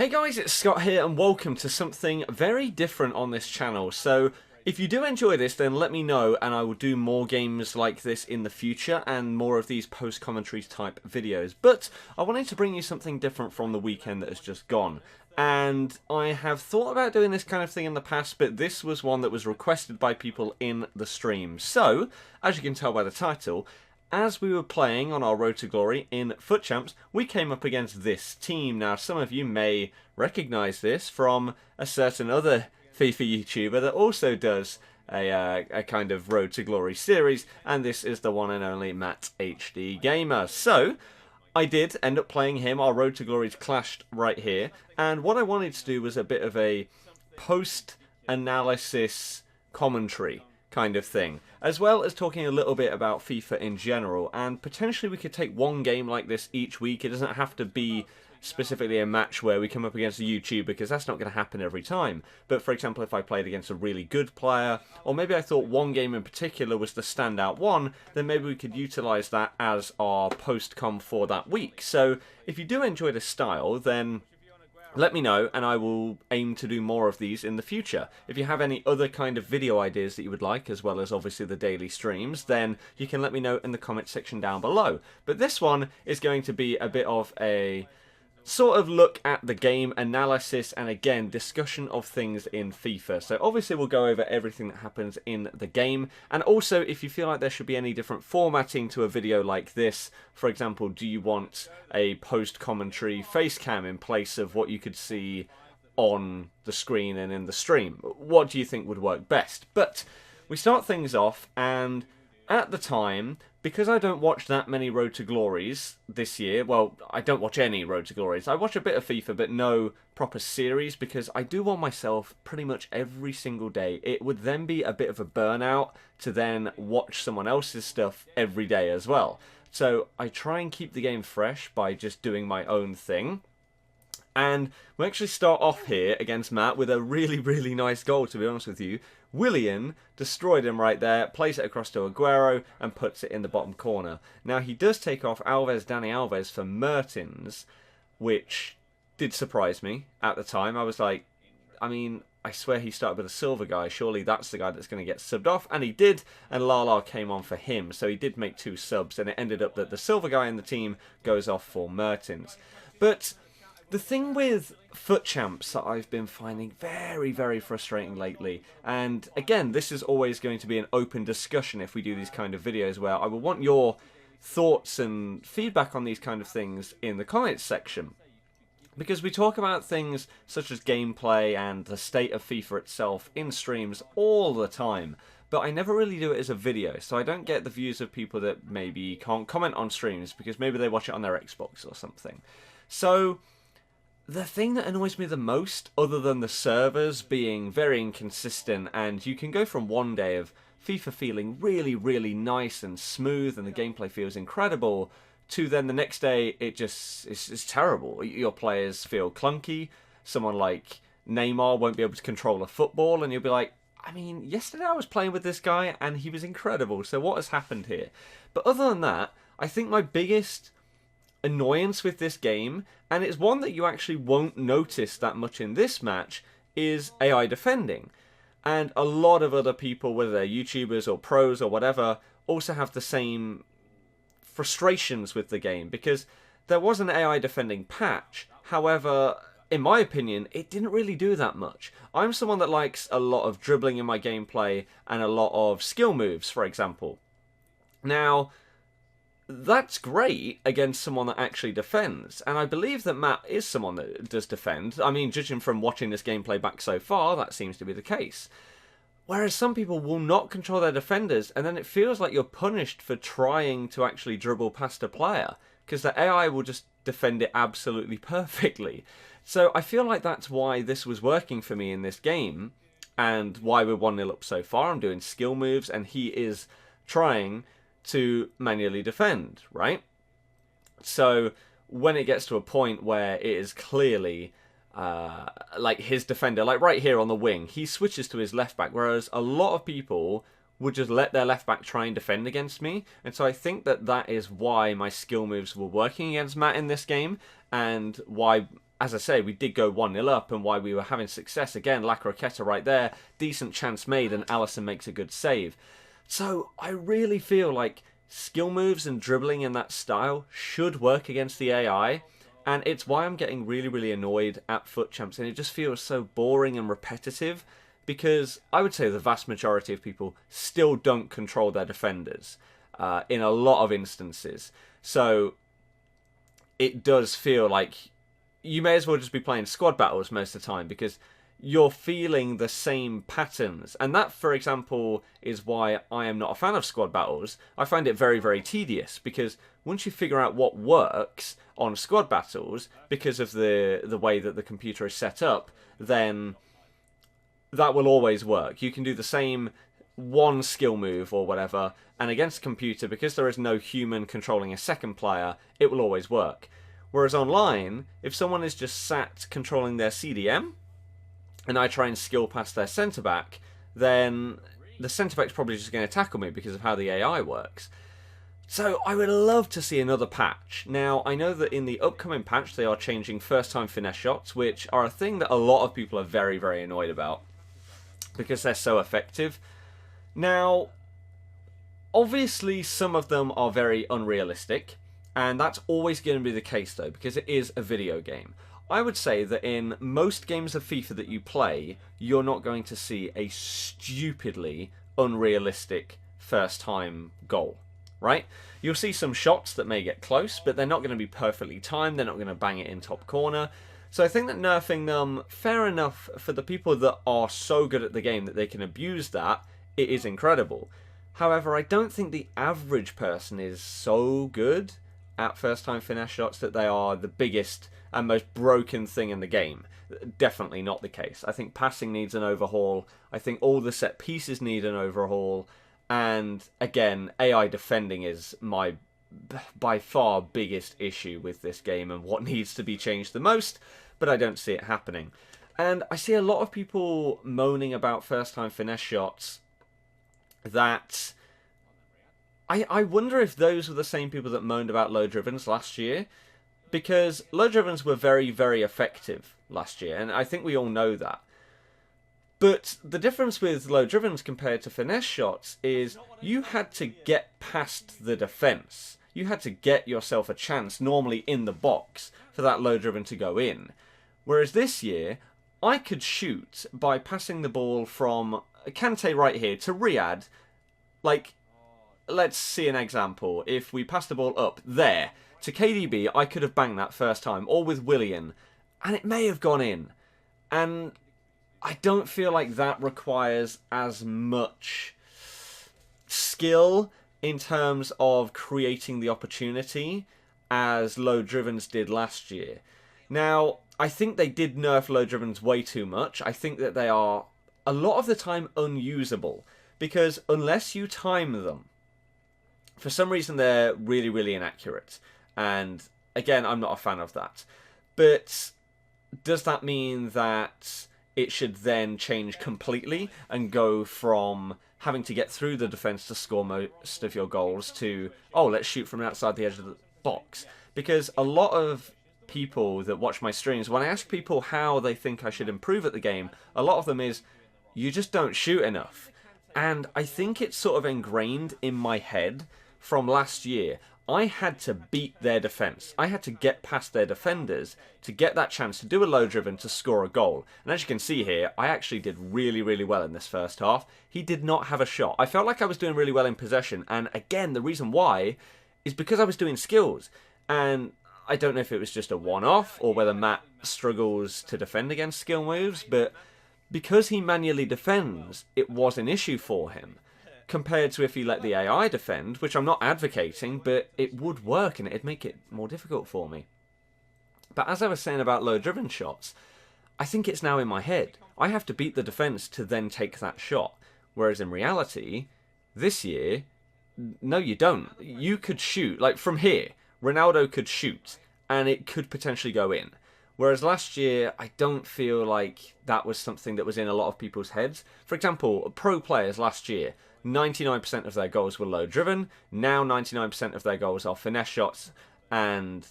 Hey guys, it's Scott here and welcome to something very different on this channel. So if you do enjoy this, then let me know and I will do more games like this in the future and more of these post-commentaries type videos. But I wanted to bring you something different from the weekend that has just gone. And I have thought about doing this kind of thing in the past, but this was one that was requested by people in the stream. So, as you can tell by the title, as we were playing on our Road to Glory in FUT Champs, we came up against this team. Now, some of you may recognise this from a certain other FIFA YouTuber that also does a kind of Road to Glory series, and this is the one and only Matthdgamer. So, I did end up playing him. Our Road to Glories clashed right here, and what I wanted to do was a bit of a post-analysis commentary kind of thing, as well as talking a little bit about FIFA in general, and potentially we could take one game like this each week. It doesn't have to be specifically a match where we come up against a YouTuber, because that's not going to happen every time. But for example, if I played against a really good player, or maybe I thought one game in particular was the standout one, then maybe we could utilise that as our post-com for that week. So if you do enjoy this style, then let me know and I will aim to do more of these in the future. If you have any other kind of video ideas that you would like, as well as obviously the daily streams, then you can let me know in the comment section down below. But this one is going to be a bit of a sort of look at the game, analysis, and again, discussion of things in FIFA. So obviously we'll go over everything that happens in the game, and also if you feel like there should be any different formatting to a video like this, for example, do you want a post-commentary face cam in place of what you could see on the screen and in the stream? What do you think would work best? But we start things off, and at the time, because I don't watch that many Road to Glories this year, well, I don't watch any Road to Glories. I watch a bit of FIFA, but no proper series, because I do one myself pretty much every single day. It would then be a bit of a burnout to then watch someone else's stuff every day as well. So I try and keep the game fresh by just doing my own thing. And we actually start off here against Matt with a really nice goal, to be honest with you. Willian destroyed him right there, plays it across to Aguero and puts it in the bottom corner. Now he does take off Dani Alves for Mertens, which did surprise me at the time. I was like, I mean, I swear he started with a silver guy. Surely that's the guy that's going to get subbed off. And he did, and Lala came on for him. So he did make 2 subs, and it ended up that the silver guy in the team goes off for Mertens. But the thing with FUT Champs that I've been finding very frustrating lately, and again, this is always going to be an open discussion if we do these kind of videos, where I will want your thoughts and feedback on these kind of things in the comments section. Because we talk about things such as gameplay and the state of FIFA itself in streams all the time, but I never really do it as a video, so I don't get the views of people that maybe can't comment on streams because maybe they watch it on their Xbox or something. So the thing that annoys me the most, other than the servers being very inconsistent, and you can go from one day of FIFA feeling really nice and smooth and the gameplay feels incredible, to then the next day it just it's terrible. Your players feel clunky. Someone like Neymar won't be able to control a football, and you'll be like, I mean, yesterday I was playing with this guy and he was incredible, so what has happened here? But other than that, I think my biggest annoyance with this game, and it's one that you actually won't notice that much in this match, is AI defending. And a lot of other people, whether they're YouTubers or pros or whatever, also have the same frustrations with the game, because there was an AI defending patch. However, in my opinion, it didn't really do that much. I'm someone that likes a lot of dribbling in my gameplay and a lot of skill moves, for example. Now, that's great against someone that actually defends, and I believe that Matt is someone that does defend. I mean, judging from watching this gameplay back so far, that seems to be the case. Whereas some people will not control their defenders, and then it feels like you're punished for trying to actually dribble past a player, because the AI will just defend it absolutely perfectly. So I feel like that's why this was working for me in this game, and why we're 1-0 up so far. I'm doing skill moves, and he is trying to manually defend, right? So when it gets to a point where it is clearly like his defender, like right here on the wing, he switches to his left back, whereas a lot of people would just let their left back try and defend against me. And so I think that that is why my skill moves were working against Matt in this game, and why as I say, we did go 1-0 up, and why we were having success. Again, La Croqueta right there, decent chance made, and Alisson makes a good save. So I really feel like skill moves and dribbling in that style should work against the AI, and it's why I'm getting really, really annoyed at FUT Champs, and it just feels so boring and repetitive, because I would say the vast majority of people still don't control their defenders in a lot of instances. So it does feel like you may as well just be playing squad battles most of the time, because you're feeling the same patterns. And that, for example, is why I am not a fan of squad battles. I find it very, very tedious, because once you figure out what works on squad battles, because of the way that the computer is set up, then that will always work. You can do the same one skill move or whatever, and against a computer, because there is no human controlling a second player, it will always work. Whereas online, if someone is just sat controlling their CDM, and I try and skill past their centre-back, then the centre-back's probably just going to tackle me because of how the AI works. So I would love to see another patch. Now, I know that in the upcoming patch they are changing first-time finesse shots, which are a thing that a lot of people are very, very annoyed about, because they're so effective. Now, obviously some of them are very unrealistic, and that's always going to be the case though, because it is a video game. I would say that in most games of FIFA that you play, you're not going to see a stupidly unrealistic first-time goal, right? You'll see some shots that may get close, but they're not going to be perfectly timed, they're not going to bang it in top corner. So I think that nerfing them, fair enough, for the people that are so good at the game that they can abuse that, it is incredible. However, I don't think the average person is so good at first-time finesse shots that they are the biggest and most broken thing in the game. Definitely not the case. I think passing needs an overhaul. I think all the set pieces need an overhaul. And again, AI defending is my by far biggest issue with this game and what needs to be changed the most, but I don't see it happening. And I see a lot of people moaning about first-time finesse shots that I wonder if those were the same people that moaned about low drivens last year, because low drivens were very, very effective last year, and I think we all know that. But the difference with low drivens compared to finesse shots is you had to get past the defence. You had to get yourself a chance, normally in the box, for that low driven to go in. Whereas this year, I could shoot by passing the ball from Kante right here to Riyadh. Like, let's see an example. If we pass the ball up there to KDB, I could have banged that first time, or with Willian, and it may have gone in. And I don't feel like that requires as much skill in terms of creating the opportunity as low drivens did last year. Now, I think they did nerf low drivens way too much. I think that they are a lot of the time unusable, because unless you time them, for some reason they're really, really inaccurate. And again, I'm not a fan of that. But does that mean that it should then change completely and go from having to get through the defence to score most of your goals to, oh, let's shoot from outside the edge of the box? Because a lot of people that watch my streams, when I ask people how they think I should improve at the game, a lot of them is, you just don't shoot enough. And I think it's sort of ingrained in my head from last year. I had to beat their defence. I had to get past their defenders to get that chance to do a low driven to score a goal. And as you can see here, I actually did really, really well in this first half. He did not have a shot. I felt like I was doing really well in possession. And again, the reason why is because I was doing skills. And I don't know if it was just a one-off or whether Matt struggles to defend against skill moves, but because he manually defends, it was an issue for him. Compared to if he let the AI defend, which I'm not advocating, but it would work and it'd make it more difficult for me. But as I was saying about low driven shots, I think it's now in my head. I have to beat the defence to then take that shot. Whereas in reality, this year, no you don't. You could shoot, like from here, Ronaldo could shoot and it could potentially go in. Whereas last year, I don't feel like that was something that was in a lot of people's heads. For example, pro players last year, 99% of their goals were low driven. Now 99% of their goals are finesse shots, and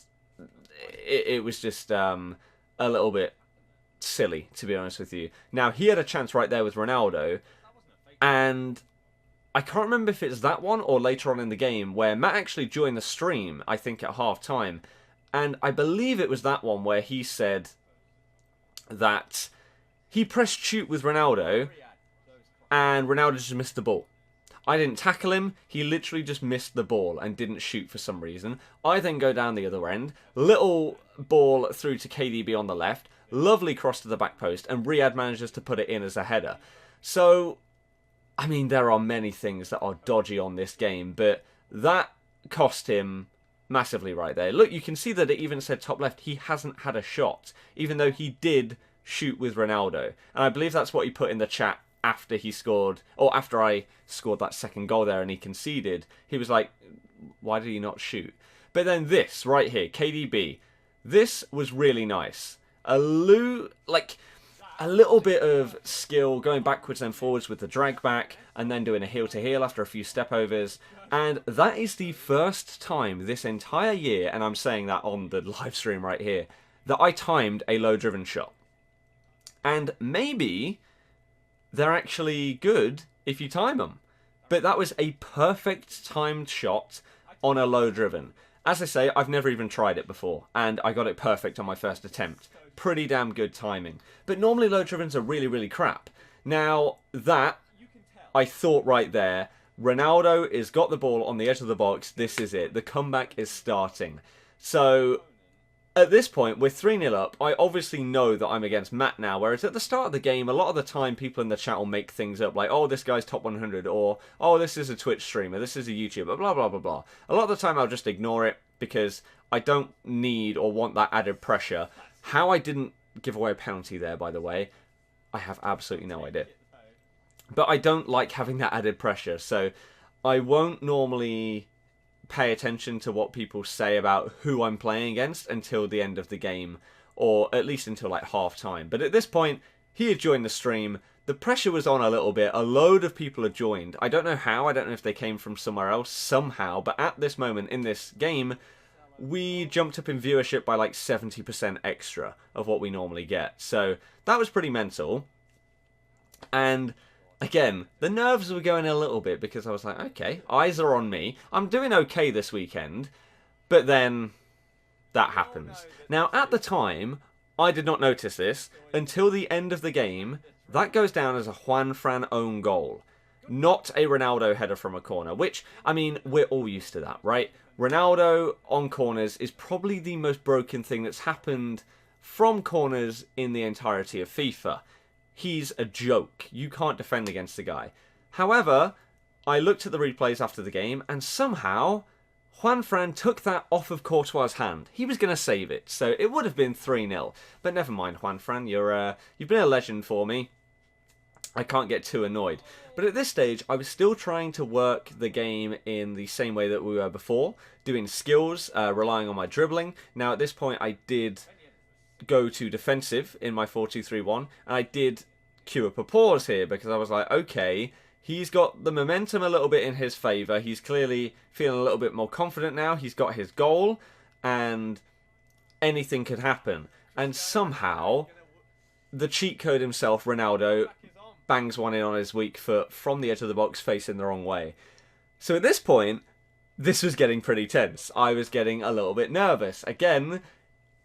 it was just a little bit silly, to be honest with you. Now, he had a chance right there with Ronaldo, and I can't remember if it's that one or later on in the game where Matt actually joined the stream, I think at half-time, and I believe it was that one where he said that he pressed shoot with Ronaldo, and Ronaldo just missed the ball. I didn't tackle him, he literally just missed the ball and didn't shoot for some reason. I then go down the other end, little ball through to KDB on the left, lovely cross to the back post, and Riyad manages to put it in as a header. So, I mean, there are many things that are dodgy on this game, but that cost him massively right there. Look, you can see that it even said top left, he hasn't had a shot, even though he did shoot with Ronaldo. And I believe that's what he put in the chat after he scored, or after I scored that second goal there and he conceded. He was like, why did he not shoot? But then this right here, KDB, this was really nice. A little bit of skill going backwards and forwards with the drag back and then doing a heel to heel after a few step overs. And that is the first time this entire year, and I'm saying that on the live stream right here, that I timed a low driven shot. And maybe they're actually good if you time them. But that was a perfect timed shot on a low driven. As I say, I've never even tried it before, and I got it perfect on my first attempt. Pretty damn good timing. But normally low drivens are really, really crap. Now, that, I thought right there, Ronaldo has got the ball on the edge of the box. This is it. The comeback is starting. So, at this point, we're 3-0 up. I obviously know that I'm against Matt now, whereas at the start of the game, a lot of the time, people in the chat will make things up, like, oh, this guy's top 100, or, oh, this is a Twitch streamer, this is a YouTuber, blah, blah, blah, blah. A lot of the time, I'll just ignore it, because I don't need or want that added pressure. How I didn't give away a penalty there, by the way, I have absolutely no idea. But I don't like having that added pressure, so I won't normally pay attention to what people say about who I'm playing against until the end of the game, or at least until like half time. But at this point, he had joined the stream, the pressure was on a little bit, a load of people had joined. I don't know how, I don't know if they came from somewhere else somehow, but at this moment in this game, we jumped up in viewership by like 70% extra of what we normally get. So that was pretty mental. And again, the nerves were going a little bit because I was like, okay, eyes are on me. I'm doing okay this weekend. But then that happens. Now, at the time, I did not notice this until the end of the game. That goes down as a Juanfran own goal, not a Ronaldo header from a corner, which, I mean, we're all used to that, right? Ronaldo on corners is probably the most broken thing that's happened from corners in the entirety of FIFA. He's a joke. You can't defend against the guy. However, I looked at the replays after the game, and somehow Juanfran took that off of Courtois' hand. He was going to save it, so it would have been 3-0. But never mind, Juanfran. You've been a legend for me. I can't get too annoyed. But at this stage, I was still trying to work the game in the same way that we were before, doing skills, relying on my dribbling. Now, at this point, I did go to defensive in my 4-2-3-1, and I did queue up a pause here because I was like, okay, he's got the momentum a little bit in his favour. He's clearly feeling a little bit more confident now. He's got his goal, and anything could happen. And somehow, the cheat code himself, Ronaldo, bangs one in on his weak foot from the edge of the box facing the wrong way. So at this point, this was getting pretty tense. I was getting a little bit nervous. Again,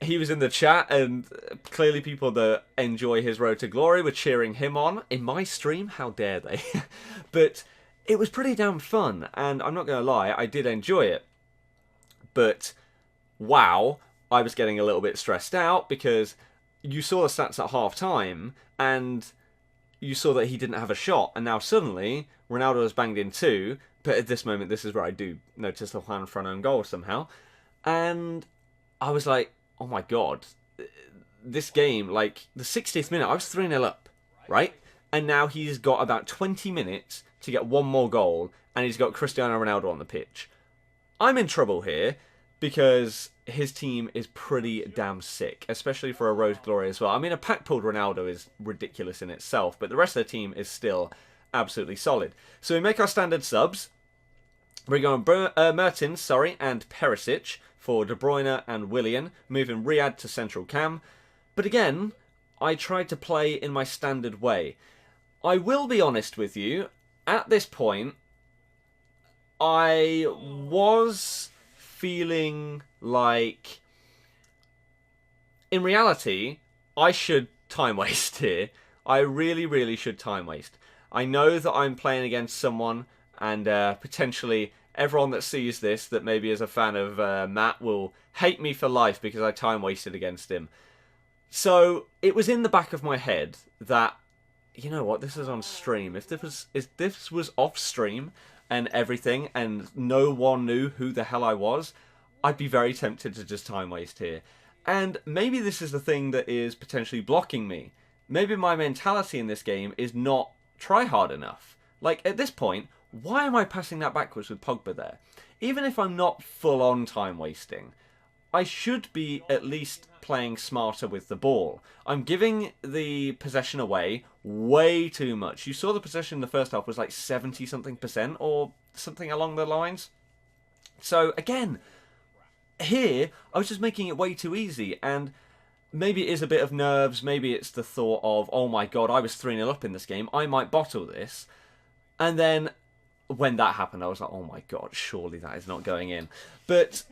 he was in the chat, and clearly people that enjoy his road to glory were cheering him on. In my stream, how dare they? But it was pretty damn fun, and I'm not going to lie, I did enjoy it. But, wow, I was getting a little bit stressed out, because you saw the stats at half-time, and you saw that he didn't have a shot, and now suddenly, Ronaldo has banged in 2, but at this moment, this is where I do notice the Juanfran own goal somehow, and I was like, oh my god, this game, like, the 60th minute, I was 3-0 up, right? And now he's got about 20 minutes to get one more goal, and he's got Cristiano Ronaldo on the pitch. I'm in trouble here, because his team is pretty damn sick, especially for a road to glory as well. I mean, a pack-pulled Ronaldo is ridiculous in itself, but the rest of the team is still absolutely solid. So we make our standard subs. We're going Mertens, and Perisic for De Bruyne and Willian, moving Riyad to central cam. But again, I tried to play in my standard way. I will be honest with you, at this point, I was feeling like, in reality, I should time waste here. I really, really should time waste. I know that I'm playing against someone, and potentially everyone that sees this that maybe is a fan of Matt will hate me for life because I time wasted against him. So it was in the back of my head that, you know what, this is on stream. If this was off stream and everything, and no one knew who the hell I was, I'd be very tempted to just time waste here. And maybe this is the thing that is potentially blocking me. Maybe my mentality in this game is not try hard enough. Like, at this point, why am I passing that backwards with Pogba there? Even if I'm not full on time wasting, I should be at least playing smarter with the ball. I'm giving the possession away way too much. You saw the possession in the first half was like 70-something% or something along the lines. So again, here I was just making it way too easy, and maybe it is a bit of nerves, maybe it's the thought of, oh my god, I was 3-0 up in this game, I might bottle this. And then when that happened, I was like, oh my god, surely that is not going in. But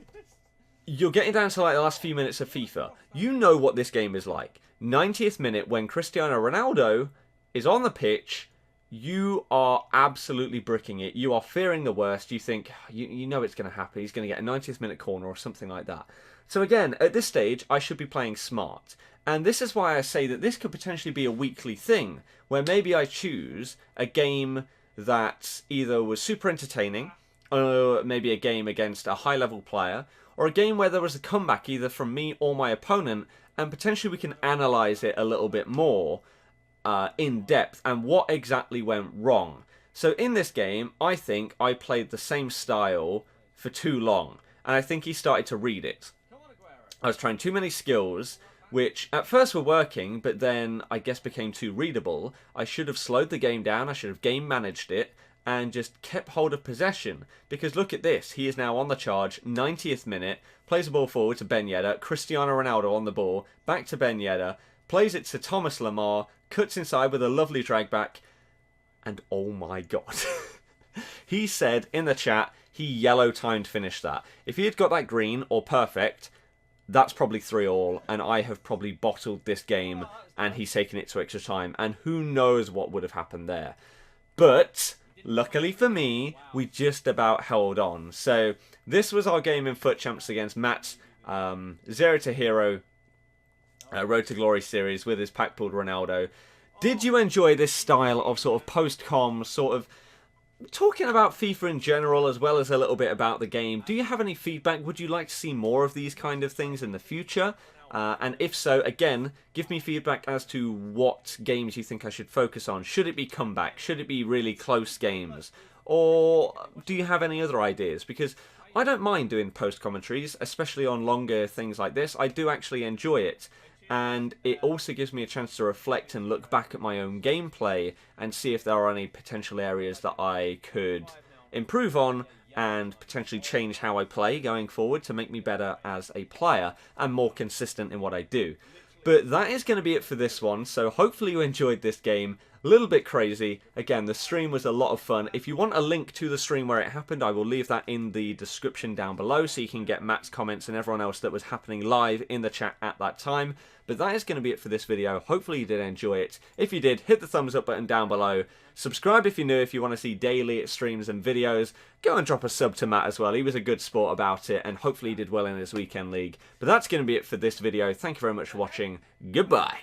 you're getting down to like the last few minutes of FIFA. You know what this game is like. 90th minute, when Cristiano Ronaldo is on the pitch, you are absolutely bricking it. You are fearing the worst. You think, you know it's going to happen. He's going to get a 90th minute corner or something like that. So again, at this stage, I should be playing smart. And this is why I say that this could potentially be a weekly thing, where maybe I choose a game that either was super entertaining, or maybe a game against a high-level player, or a game where there was a comeback either from me or my opponent, and potentially we can analyse it a little bit more in depth and what exactly went wrong. So in this game, I think I played the same style for too long, and I think he started to read it. I was trying too many skills, which at first were working, but then I guess became too readable. I should have slowed the game down, I should have game managed it, and just kept hold of possession. Because look at this, he is now on the charge, 90th minute, plays the ball forward to Ben Yedder, Cristiano Ronaldo on the ball, back to Ben Yedder, plays it to Thomas Lemar, cuts inside with a lovely drag back, and oh my god. He said in the chat, he yellow timed finished that. If he had got that green, or perfect, that's probably 3-all, and I have probably bottled this game, and he's taken it to extra time, and who knows what would have happened there. But luckily for me, we just about held on. So this was our game in FUT Champs against Matt's Zero to Hero Road to Glory series with his pack pulled Ronaldo. Did you enjoy this style of sort of post-com, sort of talking about FIFA in general as well as a little bit about the game? Do you have any feedback? Would you like to see more of these kind of things in the future? And if so, again, give me feedback as to what games you think I should focus on. Should it be comeback? Should it be really close games? Or do you have any other ideas? Because I don't mind doing post commentaries, especially on longer things like this. I do actually enjoy it. And it also gives me a chance to reflect and look back at my own gameplay and see if there are any potential areas that I could improve on and potentially change how I play going forward to make me better as a player and more consistent in what I do. But that is going to be it for this one, so hopefully you enjoyed this game. A little bit crazy. Again, the stream was a lot of fun. If you want a link to the stream where it happened, I will leave that in the description down below so you can get Matt's comments and everyone else that was happening live in the chat at that time. But that is going to be it for this video. Hopefully you did enjoy it. If you did, hit the thumbs up button down below. Subscribe if you're new, if you want to see daily streams and videos. Go and drop a sub to Matt as well. He was a good sport about it, and hopefully he did well in his weekend league. But that's going to be it for this video. Thank you very much for watching. Goodbye.